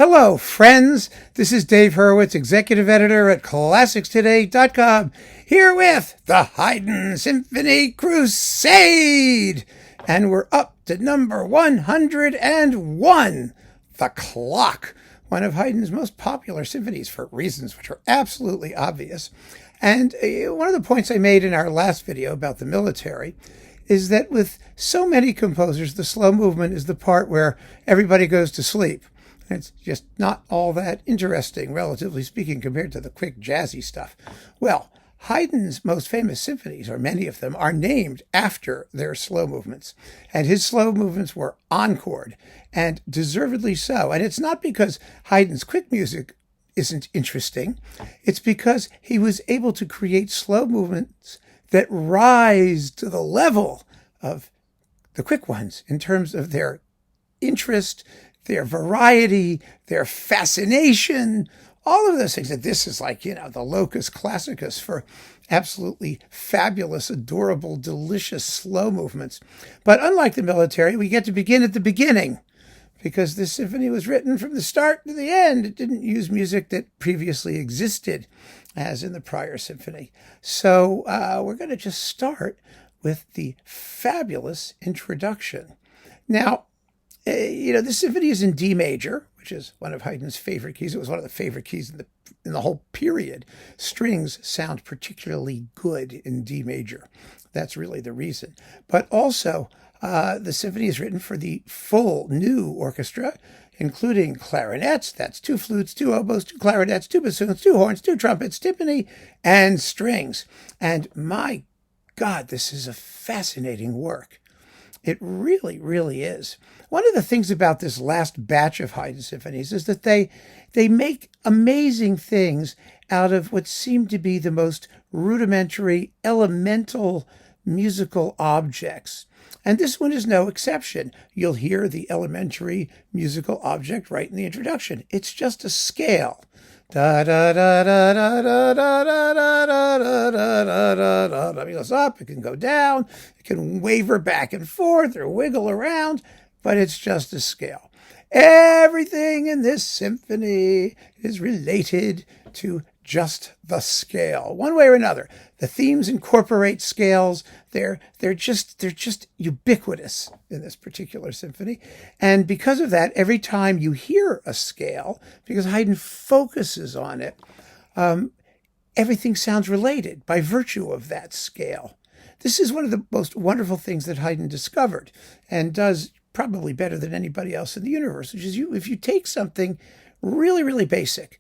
Hello, friends. This is Dave Hurwitz, executive editor at ClassicsToday.com, here with the Haydn Symphony Crusade. And we're up to number 101, The Clock, one of Haydn's most popular symphonies for reasons which are absolutely obvious. And one of the points I made in our last video about the military is that with so many composers, the slow movement is the part where everybody goes to sleep. It's just not all that interesting, relatively speaking, compared to the quick jazzy stuff. Well, Haydn's most famous symphonies, or many of them, are named after their slow movements. And his slow movements were encored, and deservedly so. And it's not because Haydn's quick music isn't interesting. It's because he was able to create slow movements that rise to the level of the quick ones in terms of their interest, their variety, their fascination, all of those things. And this is like, the locus classicus for absolutely fabulous, adorable, delicious slow movements. But unlike the military, we get to begin at the beginning because this symphony was written from the start to the end. It didn't use music that previously existed as in the prior symphony. So we're going to just start with the fabulous introduction. Now, this symphony is in D major, which is one of Haydn's favorite keys. It was one of the favorite keys in the whole period. Strings sound particularly good in D major. That's really the reason. But also, the symphony is written for the full new orchestra, including clarinets, that's 2 flutes, 2 oboes, 2 clarinets, 2 bassoons, 2 horns, 2 trumpets, timpani, and strings. And my God, this is a fascinating work. It really, really is. One of the things about this last batch of Haydn symphonies is that they make amazing things out of what seem to be the most rudimentary, elemental musical objects. And this one is no exception. You'll hear the elementary musical object right in the introduction. It's just a scale. Da da da da da da da da da da da da da. It goes up, it can go down, it can waver back and forth or wiggle around, but it's just a scale. Everything in this symphony is related to just the scale, one way or another. The themes incorporate scales. They're just ubiquitous in this particular symphony. And because of that, every time you hear a scale, because Haydn focuses on it, everything sounds related by virtue of that scale. This is one of the most wonderful things that Haydn discovered and does probably better than anybody else in the universe, which is if you take something really, really basic,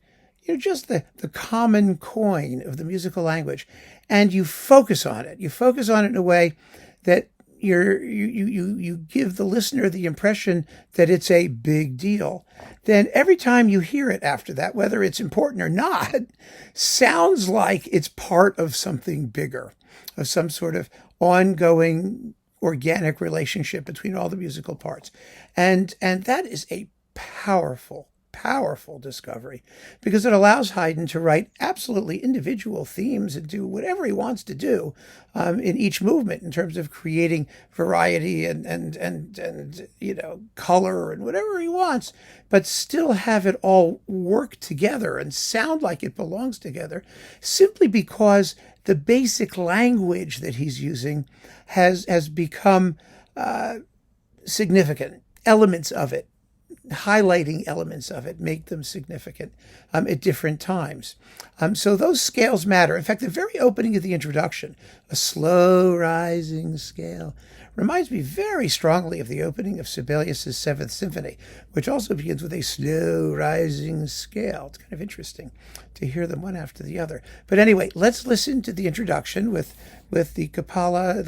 just the common coin of the musical language, and you focus on it. You focus on it in a way that you give the listener the impression that it's a big deal. Then every time you hear it after that, whether it's important or not, sounds like it's part of something bigger, of some sort of ongoing organic relationship between all the musical parts. And that is a powerful discovery, because it allows Haydn to write absolutely individual themes and do whatever he wants to do in each movement in terms of creating variety and color and whatever he wants, but still have it all work together and sound like it belongs together, simply because the basic language that he's using has become significant. Elements of it, highlighting elements of it, make them significant at different times. So those scales matter. In fact, the very opening of the introduction, a slow rising scale, reminds me very strongly of the opening of Sibelius's Seventh Symphony, which also begins with a slow rising scale. It's kind of interesting to hear them one after the other. But anyway, let's listen to the introduction with the Capella,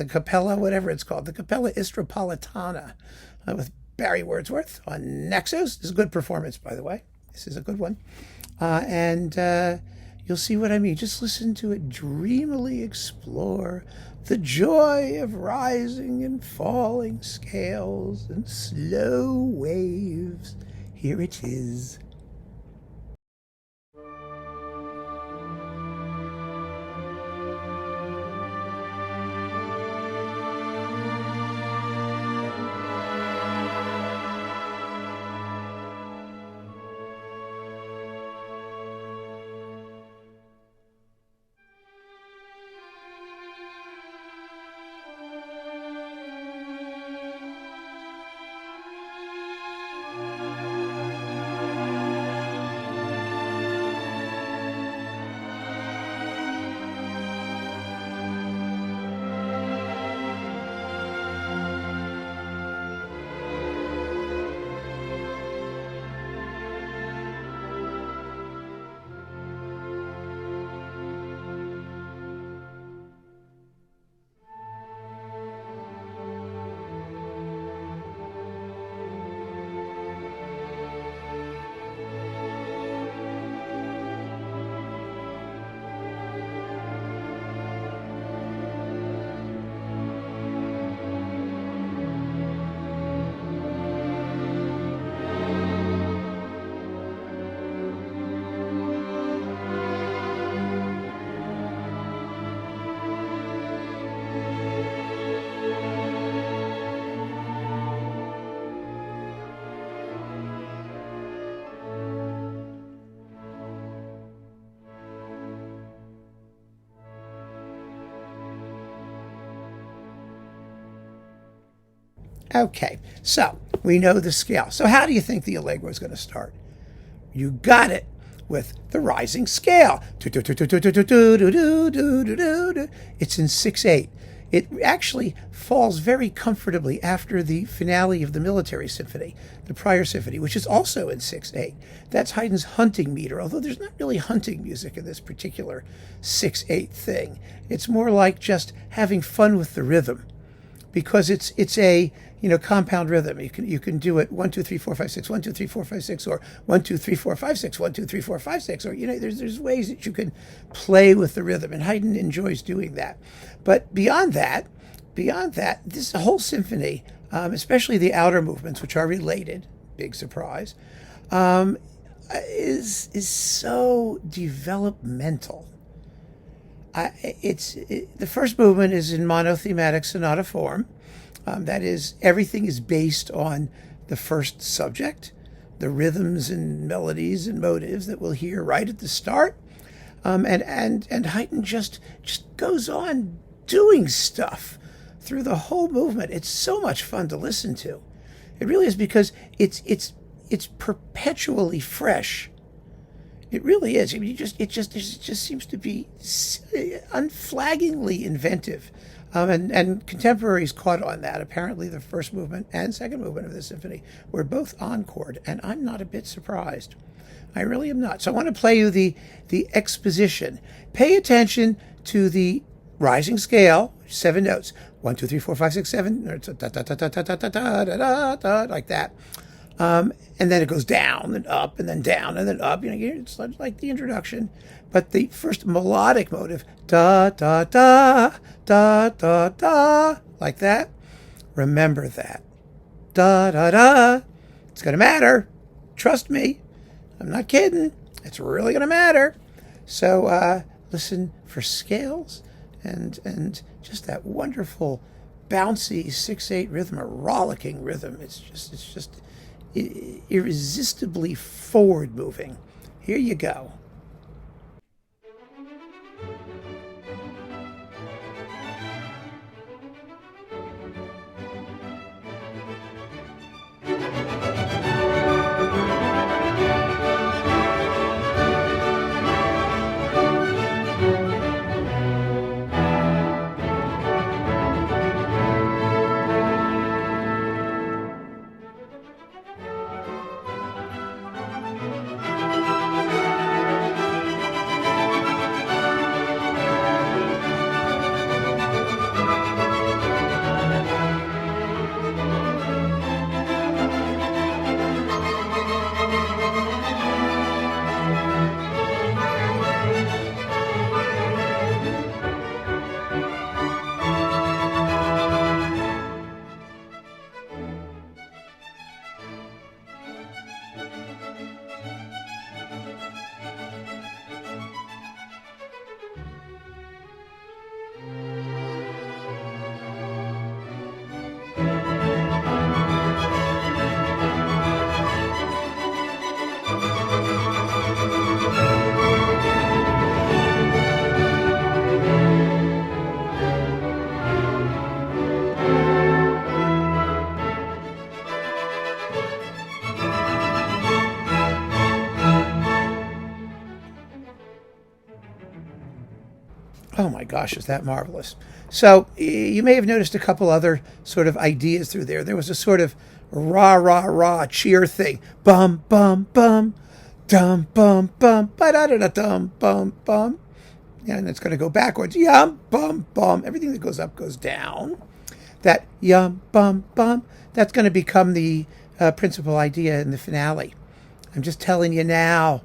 whatever it's called, the Capella Istropolitana, with Barry Wordsworth on Naxos. This is a good performance, by the way. This is a good one. And you'll see what I mean. Just listen to it dreamily explore the joy of rising and falling scales and slow waves. Here it is. Okay, so we know the scale. So how do you think the Allegro is going to start? You got it with the rising scale. It's in 6/8. It actually falls very comfortably after the finale of the Military Symphony, the prior symphony, which is also in 6/8. That's Haydn's hunting meter, although there's not really hunting music in this particular 6/8 thing. It's more like just having fun with the rhythm, because it's a compound rhythm. You can do it 1 2 3 4 5 6 1 2 3 4 5 6, or 1 2 3 4 5 6 1 2 3 4 5 6, or there's ways that you can play with the rhythm, and Haydn enjoys doing that. But beyond that, this whole symphony, especially the outer movements, which are related, big surprise, is so developmental. The first movement is in monothematic sonata form. That is, everything is based on the first subject, the rhythms and melodies and motives that we'll hear right at the start. And Haydn just goes on doing stuff through the whole movement. It's so much fun to listen to. It really is, because it's perpetually fresh. It really is. I mean, it just seems to be unflaggingly inventive. And contemporaries caught on that. Apparently the first movement and second movement of the symphony were both encored, and I'm not a bit surprised. I really am not. So I want to play you the exposition. Pay attention to the rising scale, 7 notes. 1 2 3 4 5 6 7, like that. And then it goes down and up and then down and then up. It's like the introduction. But the first melodic motive, da da da da da da, like that. Remember that. Da da da. It's gonna matter. Trust me. I'm not kidding. It's really gonna matter. So listen for scales and just that wonderful bouncy 6/8 rhythm, a rollicking rhythm. It's just irresistibly forward moving. Here you go. Oh my gosh, is that marvelous. So you may have noticed a couple other sort of ideas through there. There was a sort of rah, rah, rah cheer thing. Bum, bum, bum, dum, bum, bum, ba-da-da-da-dum, bum, bum. And it's going to go backwards. Yum, bum, bum. Everything that goes up goes down. That yum, bum, bum, that's going to become the principal idea in the finale. I'm just telling you now,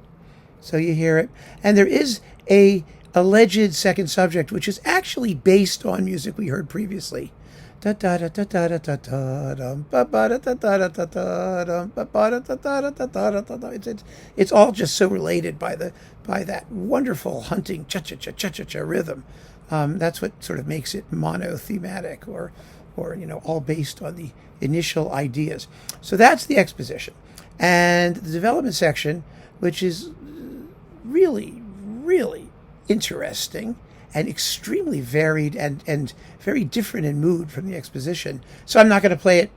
so you hear it. And there is a alleged second subject, which is actually based on music we heard previously. It's all just so related by that wonderful hunting cha-cha-cha-cha-cha rhythm. That's what sort of makes it monothematic, or all based on the initial ideas. So that's the exposition. And the development section, which is really, really interesting and extremely varied and very different in mood from the exposition. So I'm not going to play it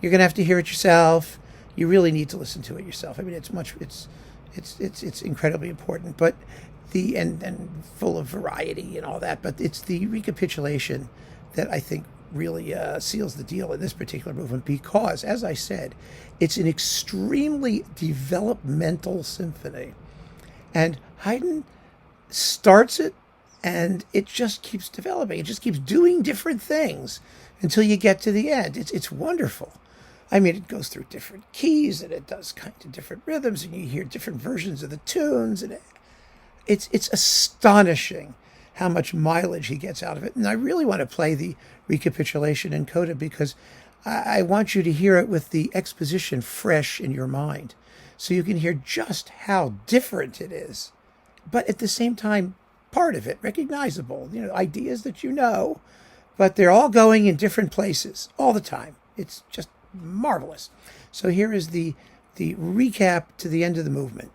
You're going to have to hear it yourself. You really need to listen to it yourself. I mean, it's incredibly important, but and full of variety and all that. But it's the recapitulation that I think really seals the deal in this particular movement, because, as I said, it's an extremely developmental symphony, and Haydn starts it, and it just keeps developing. It just keeps doing different things until you get to the end. It's wonderful. I mean, it goes through different keys, and it does kind of different rhythms, and you hear different versions of the tunes, and it's astonishing how much mileage he gets out of it. And I really want to play the recapitulation in coda because I want you to hear it with the exposition fresh in your mind, so you can hear just how different it is, but at the same time, part of it recognizable. You know, ideas that you know, but they're all going in different places all the time. It's just marvelous. So here is the recap to the end of the movement.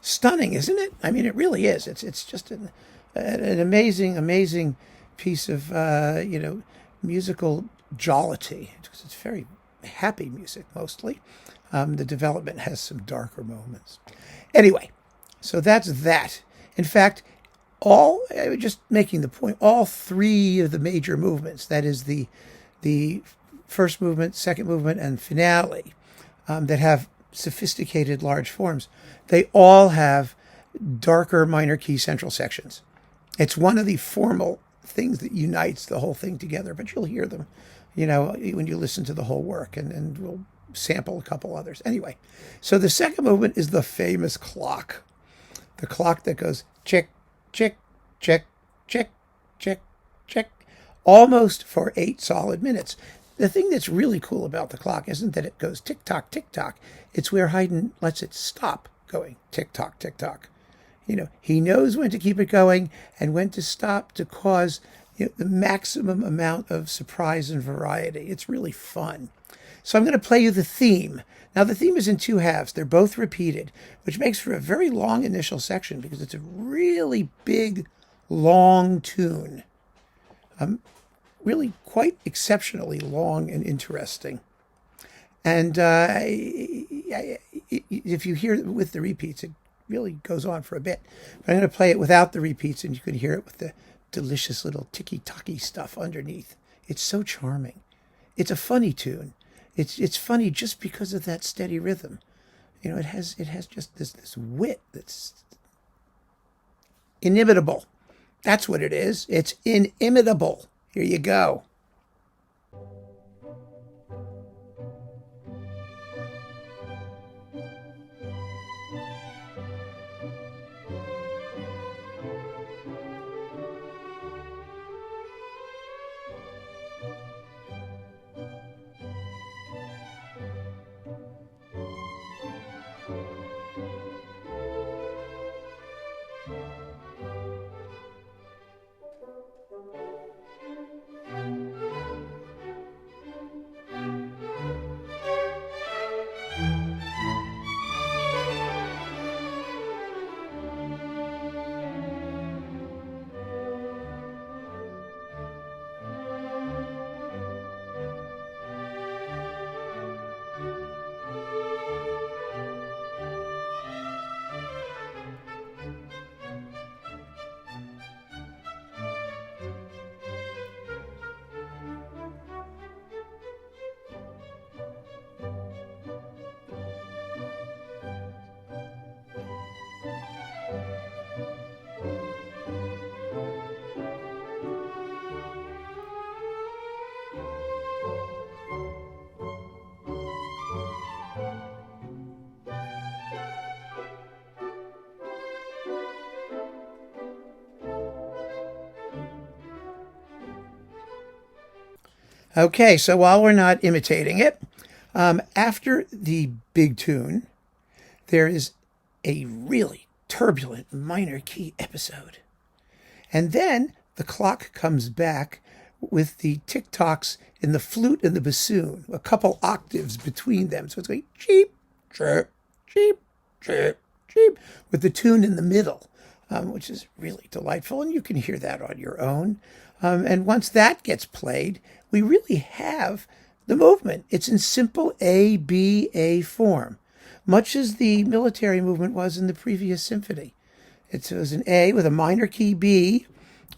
Stunning, isn't it? I mean, it really is. It's just an amazing piece of musical jollity. It's very happy music mostly. The development has some darker moments. Anyway, so that's that. In fact, just making the point, all three of the major movements, that is the first movement, second movement, and finale, that have sophisticated large forms, they all have darker minor key central sections. It's one of the formal things that unites the whole thing together, but you'll hear them, when you listen to the whole work, and we'll sample a couple others. Anyway, so the second movement is the famous clock. The clock that goes check, check, check, check, check, check, almost for 8 solid minutes. The thing that's really cool about the clock isn't that it goes tick-tock, tick-tock. It's where Haydn lets it stop going tick-tock, tick-tock. He knows when to keep it going and when to stop to cause the maximum amount of surprise and variety. It's really fun. So I'm going to play you the theme. Now, the theme is in 2 halves. They're both repeated, which makes for a very long initial section because it's a really big, long tune. Really quite exceptionally long and interesting. And if you hear it with the repeats, it really goes on for a bit. But I'm going to play it without the repeats, and you can hear it with the delicious little ticky-tocky stuff underneath. It's so charming. It's a funny tune. It's funny just because of that steady rhythm. It has just this wit that's inimitable. That's what it is. It's inimitable. Here you go. Okay, so while we're not imitating it, after the big tune, there is a really turbulent minor key episode. And then the clock comes back with the tick-tocks in the flute and the bassoon, a couple octaves between them. So it's going cheep, chirp, cheep, chirp, cheep, with the tune in the middle, which is really delightful. And you can hear that on your own. And once that gets played, we really have the movement. It's in simple A-B-A form, much as the military movement was in the previous symphony. It was an A with a minor key B,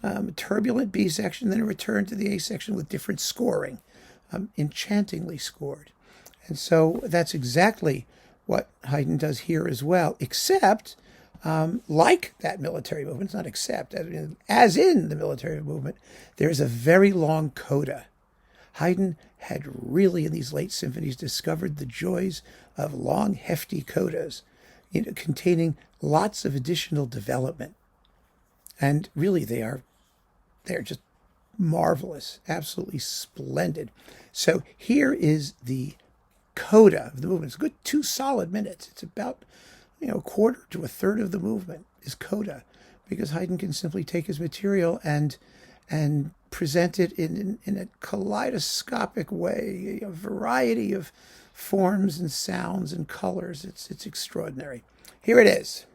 a turbulent B section, then a return to the A section with different scoring, enchantingly scored. And so that's exactly what Haydn does here as well, except like that military movement, it's not except, as in the military movement, there's a very long coda. Haydn had really, in these late symphonies, discovered the joys of long, hefty codas, containing lots of additional development. And really, they're just marvelous, absolutely splendid. So here is the coda of the movement. It's a good 2 solid minutes. It's about a quarter to a third of the movement is coda, because Haydn can simply take his material and present it in a kaleidoscopic way, a variety of forms and sounds and colors. It's extraordinary. Here it is.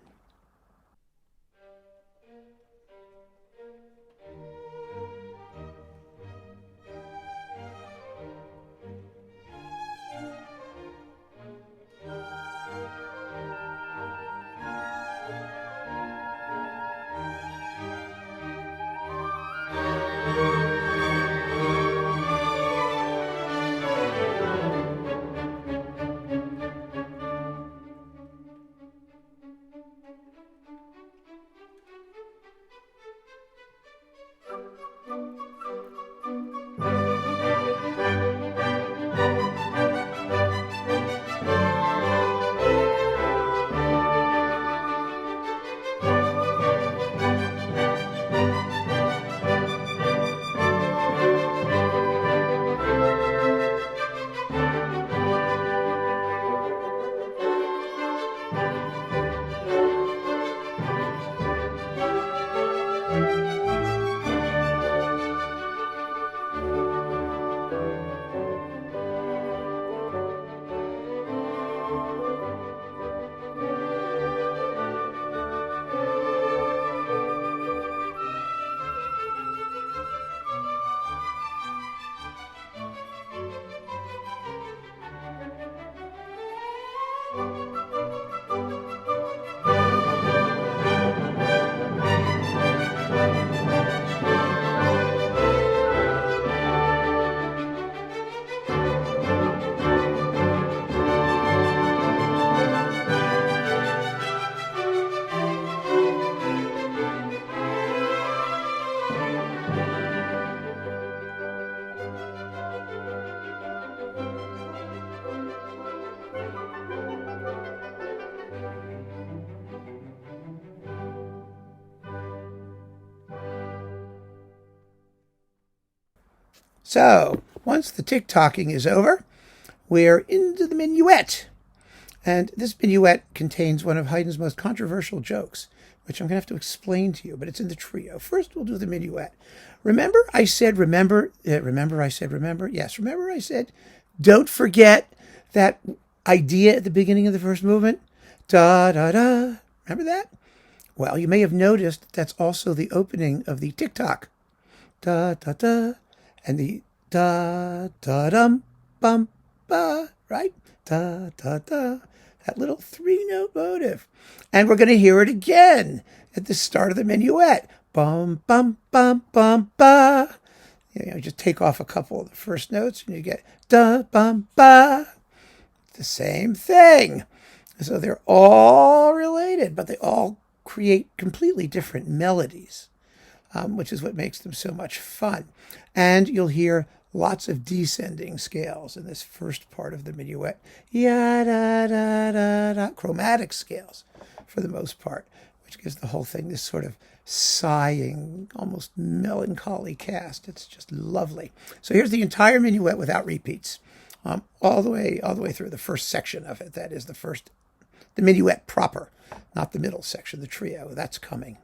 So, once the tick-tocking is over, we're into the minuet. And this minuet contains one of Haydn's most controversial jokes, which I'm going to have to explain to you, but it's in the trio. First, we'll do the minuet. Remember I said, remember? Yes, remember I said, don't forget that idea at the beginning of the first movement? Da-da-da. Remember that? Well, you may have noticed that's also the opening of the tick-tock. Da-da-da. And the da-da-dum-bum-ba, right? Da-da-da. That little 3-note motive. And we're going to hear it again at the start of the minuet. Bum-bum-bum-bum-ba. Just take off a couple of the first notes and you get da-bum-ba. The same thing. So they're all related, but they all create completely different melodies. Which is what makes them so much fun. And you'll hear lots of descending scales in this first part of the minuet. Ya-da-da-da-da. Chromatic scales, for the most part, which gives the whole thing this sort of sighing, almost melancholy cast. It's just lovely. So here's the entire minuet without repeats, all the way through the first section of it. That is the minuet proper, not the middle section, the trio. That's coming.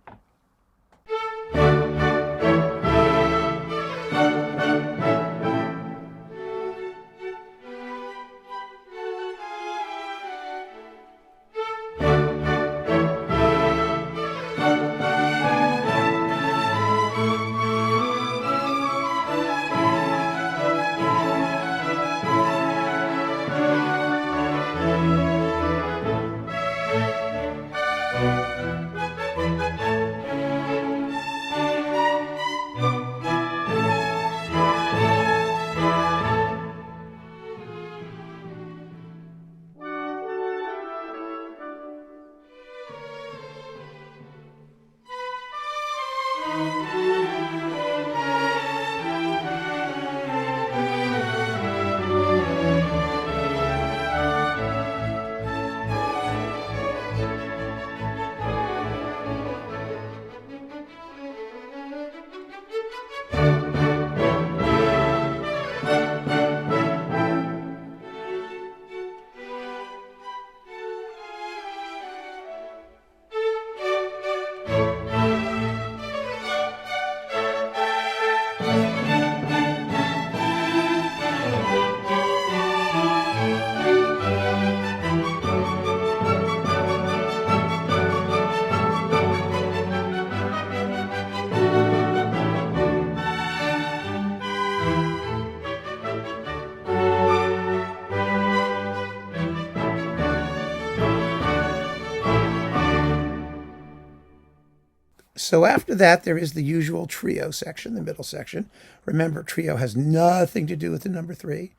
So after that, there is the usual trio section, the middle section. Remember, trio has nothing to do with the number 3.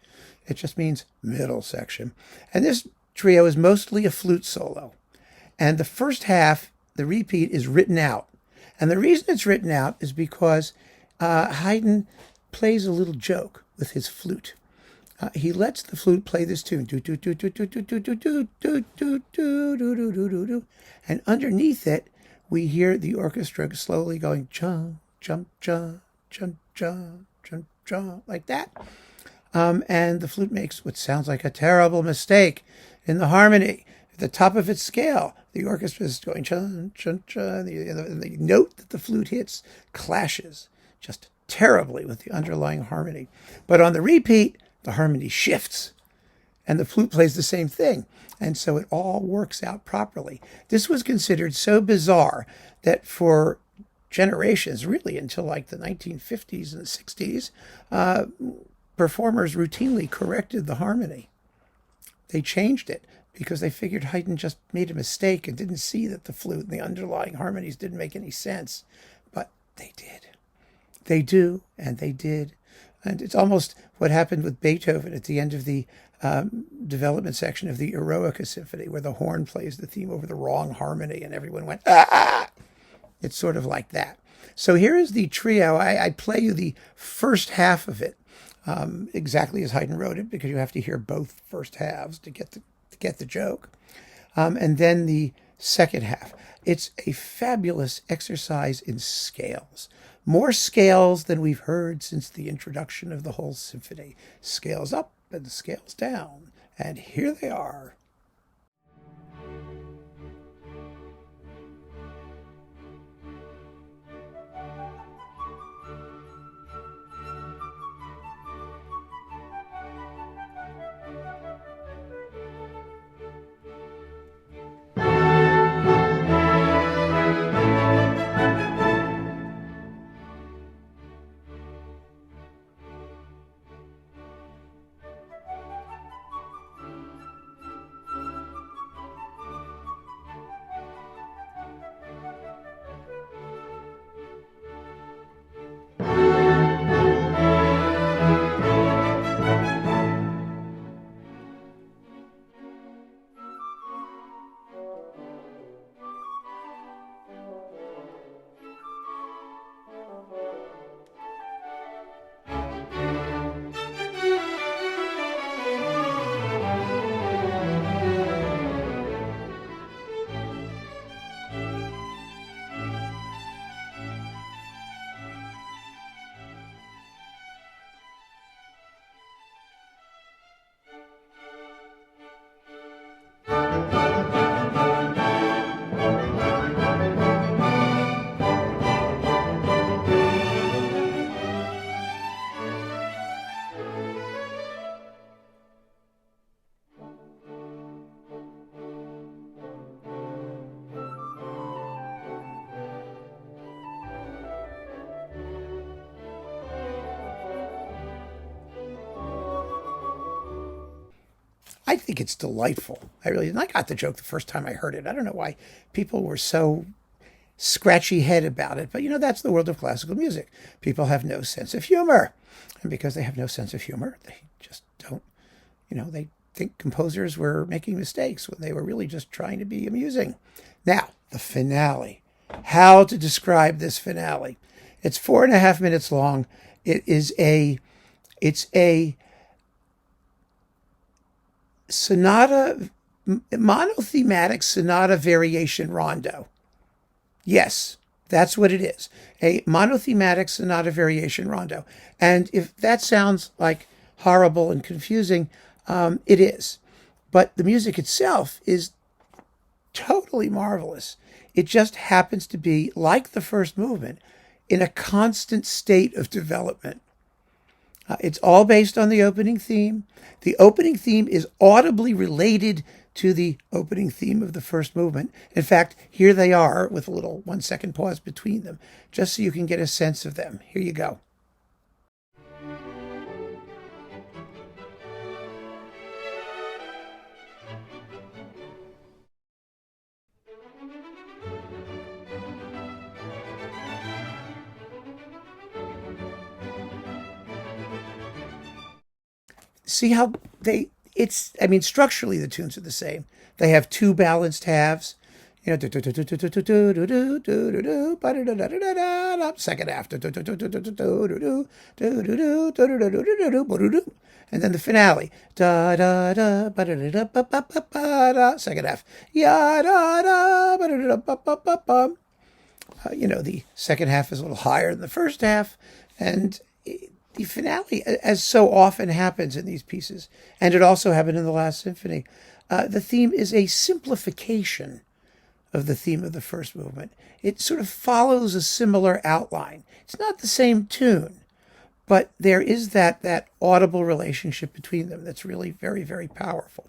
It just means middle section. And this trio is mostly a flute solo. And the first half, the repeat, is written out. And the reason it's written out is because Haydn plays a little joke with his flute. He lets the flute play this tune, and underneath it, we hear the orchestra slowly going jump, jump, jump, jump, jump, jump, jump, like that. And the flute makes what sounds like a terrible mistake in the harmony. At the top of its scale, the orchestra is going chun, chun, chun. The note that the flute hits clashes just terribly with the underlying harmony. But on the repeat, the harmony shifts, and the flute plays the same thing. And so it all works out properly. This was considered so bizarre that for generations, really until like the 1950s and 60s, performers routinely corrected the harmony. They changed it because they figured Haydn just made a mistake and didn't see that the flute and the underlying harmonies didn't make any sense. But they did. They do, and they did. And it's almost what happened with Beethoven at the end of the development section of the Eroica Symphony, where the horn plays the theme over the wrong harmony and everyone went, ah! It's sort of like that. So here is the trio. I play you the first half of it exactly as Haydn wrote it, because you have to hear both first halves to get the joke. And then the second half. It's a fabulous exercise in scales. More scales than we've heard since the introduction of the whole symphony. Scales up and scales down. And here they are. I think it's delightful. I really, and I got the joke the first time I heard it. I don't know why people were so scratchy head about it, but you know, that's the world of classical music. People have no sense of humor. And because they have no sense of humor, they just don't, you know, they think composers were making mistakes when they were really just trying to be amusing. Now, the finale. How to describe this finale? It's 4.5 minutes long. It's a sonata, monothematic sonata variation rondo. Yes, that's what it is. A monothematic sonata variation rondo. And if that sounds like horrible and confusing, it is. But the music itself is totally marvelous. It just happens to be, like the first movement, in a constant state of development. It's all based on the opening theme. The opening theme is audibly related to the opening theme of the first movement. In fact, here they are with a little 1-second pause between them, just so you can get a sense of them. Here you go. See how I mean, structurally the tunes are the same. They have two balanced halves. You know, second half, and then the finale, second half, you know, the second half is a little higher than the first half, and the finale, as so often happens in these pieces, and it also happened in the last symphony, the theme is a simplification of the theme of the first movement. It sort of follows a similar outline. It's not the same tune, but there is that audible relationship between them that's really very, very powerful.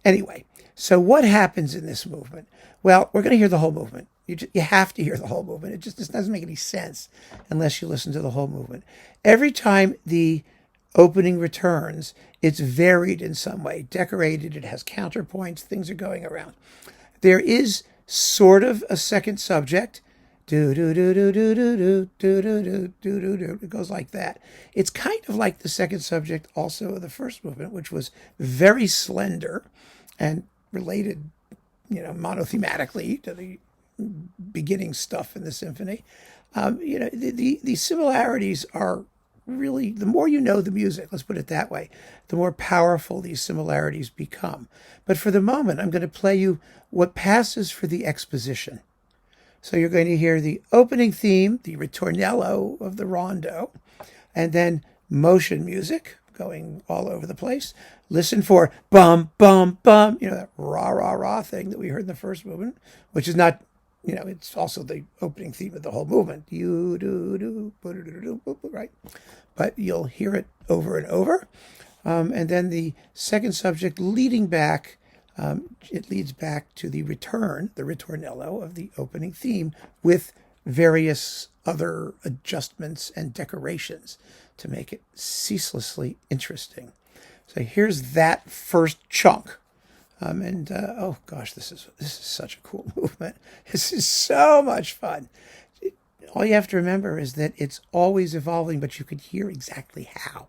Anyway, so what happens in this movement? Well, we're going to hear the whole movement. You have to hear the whole movement. It just doesn't make any sense unless you listen to the whole movement. Every time the opening returns, it's varied in some way, decorated, it has counterpoints, things are going around. There is sort of a second subject. Do do do do do do do do do do do do. It goes like that. It's kind of like the second subject also of the first movement, which was very slender and related, you know, monothematically to the beginning stuff in the symphony. You know, the similarities are really, the more you know the music, let's put it that way, the more powerful these similarities become. But for the moment, I'm going to play you what passes for the exposition. So you're going to hear the opening theme, the ritornello of the rondo, and then motion music going all over the place. Listen for bum, bum, bum, you know, that rah, rah, rah thing that we heard in the first movement, which is not, you know, it's also the opening theme of the whole movement. You do, do, do, right? But you'll hear it over and over. And then the second subject leading back, it leads back to the return, the ritornello of the opening theme with various other adjustments and decorations to make it ceaselessly interesting. So here's that first chunk. Oh gosh, this is such a cool movement. This is so much fun. All you have to remember is that it's always evolving, but you can hear exactly how.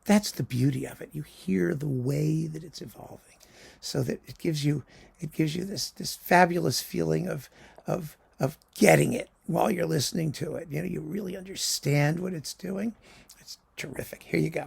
That's the beauty of it. You hear the way that it's evolving, so that it gives you this fabulous feeling of getting it while you're listening to it. You know, you really understand what it's doing. It's terrific. Here you go.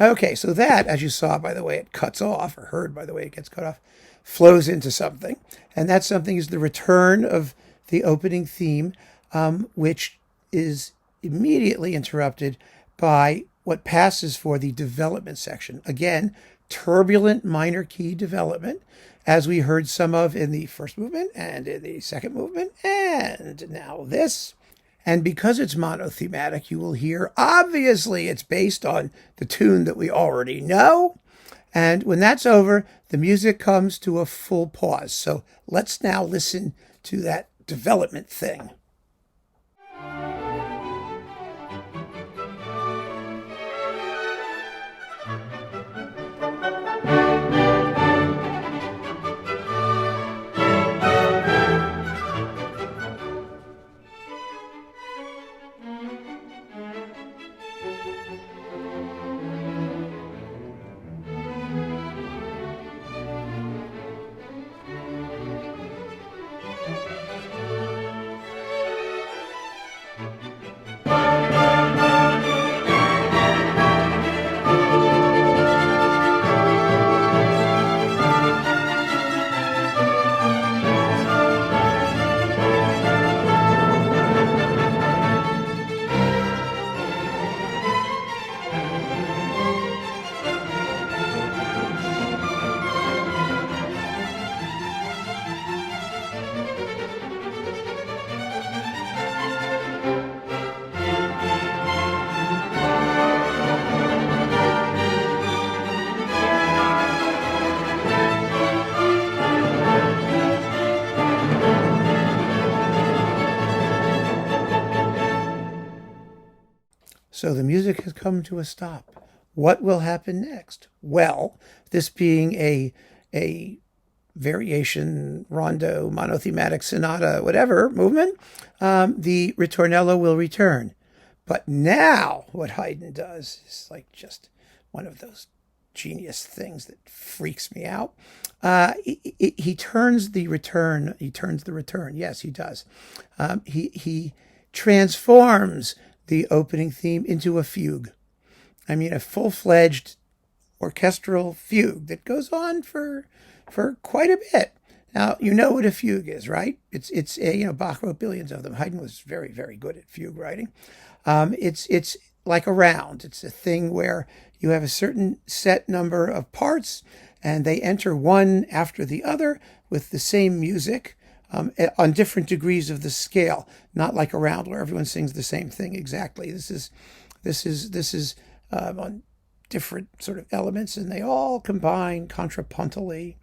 Okay, so that, as you saw by the way it cuts off, or heard by the way it gets cut off, flows into something. And that something is the return of the opening theme, which is immediately interrupted by what passes for the development section. Again, turbulent minor key development, as we heard some of in the first movement and in the second movement, and now this. And because it's monothematic, you will hear, obviously, it's based on the tune that we already know. And when that's over, the music comes to a full pause. So let's now listen to that development thing. So the music has come to a stop. What will happen next? Well, this being a variation, rondo, monothematic, sonata, whatever movement, the ritornello will return. But now what Haydn does is like just one of those genius things that freaks me out. He turns the return. He turns the return. Yes, he does. He transforms the opening theme into a fugue. I mean, a full-fledged orchestral fugue that goes on for quite a bit. Now, you know what a fugue is, right? It's Bach wrote billions of them. Haydn was very, very good at fugue writing. It's like a round. It's a thing where you have a certain set number of parts, and they enter one after the other with the same music. On different degrees of the scale, not like a round where everyone sings the same thing exactly. This is on different sort of elements, and they all combine contrapuntally.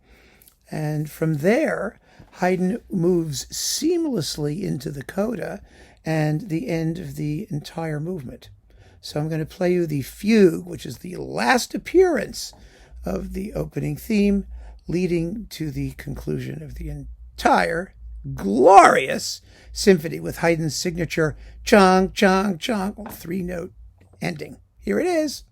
And from there, Haydn moves seamlessly into the coda and the end of the entire movement. So I'm going to play you the fugue, which is the last appearance of the opening theme, leading to the conclusion of the entire glorious symphony with Haydn's signature chung, chung, chung, 3-note ending. Here it is.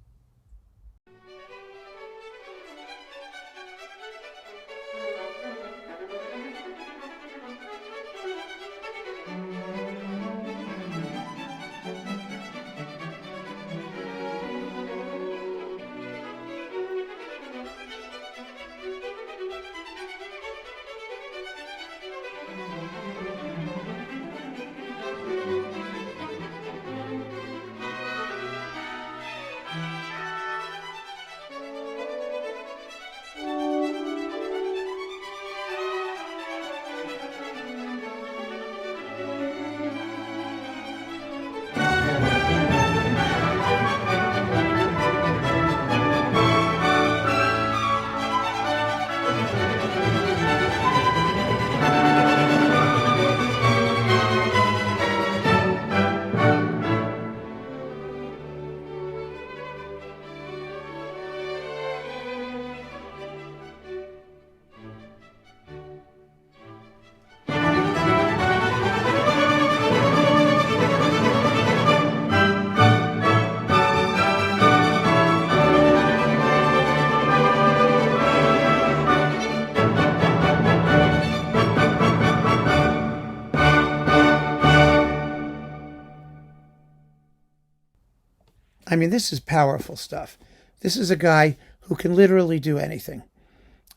I mean, this is powerful stuff. This is a guy who can literally do anything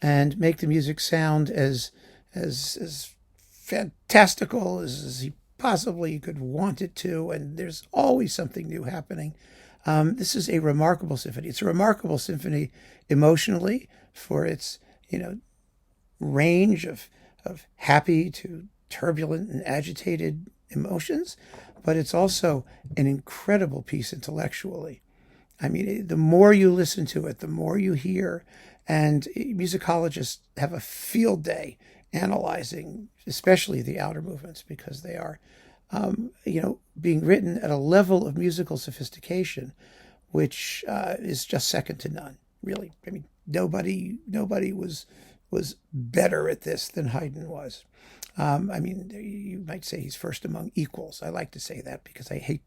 and make the music sound as fantastical as he possibly could want it to, and there's always something new happening. This is a remarkable symphony. It's a remarkable symphony emotionally for its, range of happy to turbulent and agitated emotions, but it's also an incredible piece intellectually. I mean, the more you listen to it, the more you hear, and musicologists have a field day analyzing, especially the outer movements, because they are, being written at a level of musical sophistication which is just second to none. Really, I mean, nobody was better at this than Haydn was. You might say he's first among equals. I like to say that because I hate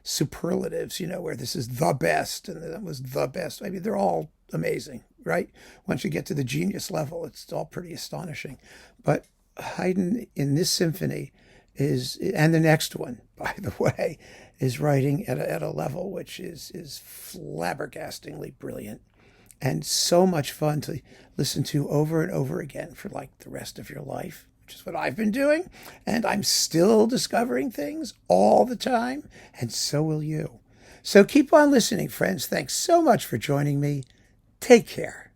superlatives, where this is the best and that was the best. I mean, they're all amazing, right? Once you get to the genius level, it's all pretty astonishing. But Haydn in this symphony is, and the next one, by the way, is writing at a level which is flabbergastingly brilliant and so much fun to listen to over and over again for like the rest of your life, which is what I've been doing. And I'm still discovering things all the time, and so will you. So keep on listening, friends. Thanks so much for joining me. Take care.